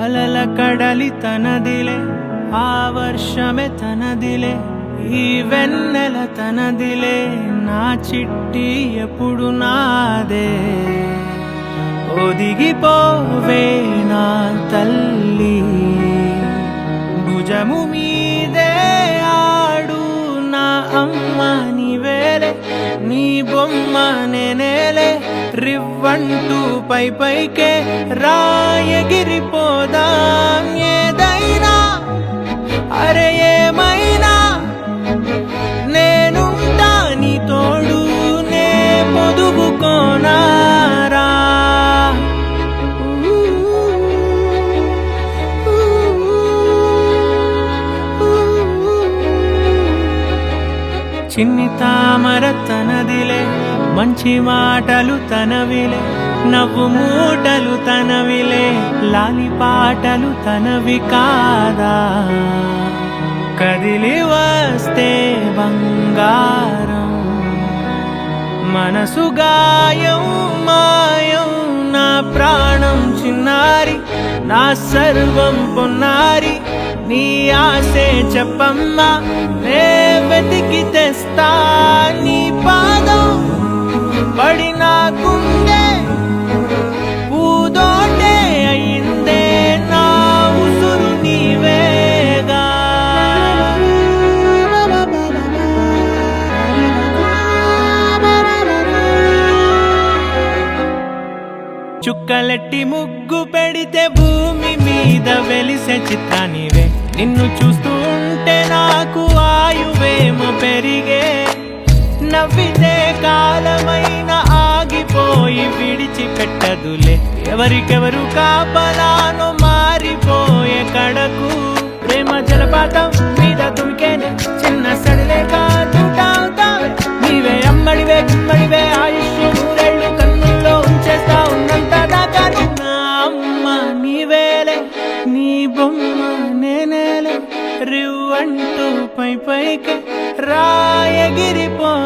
అలల కడలి తనదిలే, ఆ వర్షమే తనదిలే, ఈ వెన్నెల తనదిలే, నా చిట్టి ఎప్పుడు నాదే. ఒదిగిపోవే నా తల్లి, భుజము మీదే ఆడు నా అమ్మ నీవేలే, నీ బొమ్మ నేనేలే, రివ్వంటూ పై పైకే రాయగిరిపోదాం. ఏదైనా అరే ఏమైనా నేనుంటా నీ తోడు, నే పొదుగుకోనారా. చిన్ని తామర తనదిలే, మంచి మాటలు తనవిలే, నవ్వు మూటలు తనవిలే, లాలి పాటలు తనవి కాదా. కదిలి వస్తే బంగారం, మనసు గాయం మాయం, నా ప్రాణం చిన్నారి, నా సర్వం పొన్నారి, నీ ఆశే చెప్పమ్మా, నే వెతికి తెస్తా నీ పాదం. పడిన గుండె పూదోటే అయిందే, నా ఉసురు నీవేగా. చుక్కలెట్టి ముగ్గు పెడితే భూమి మీద వెలిసే చిత్రానివే, నిన్ను చూస్తూ ఉంటే నాకు ఆయువేమో పెరిగే. నవ్వితే కాలమైన ఆగిపోయి విడిచిపెట్టదులే, ఎవరికెవరు కాపలానో మారిపోయే కడకు. ప్రేమ జలపాతం మీద తుమికేనే, చిన్న సడిలే కాదుటావుతావే, నీవే అమ్మడివే గుమ్మడివే, ఆయుష్ నూరేళ్ళు కన్నుల్లో ఉంచేస్తా ఉన్నంత దాకా. నా అమ్మ నీవేలే, నీ బొమ్మ నేనేలే, రివ్వంటూ పై పైకి రాయగిరిపోదాం.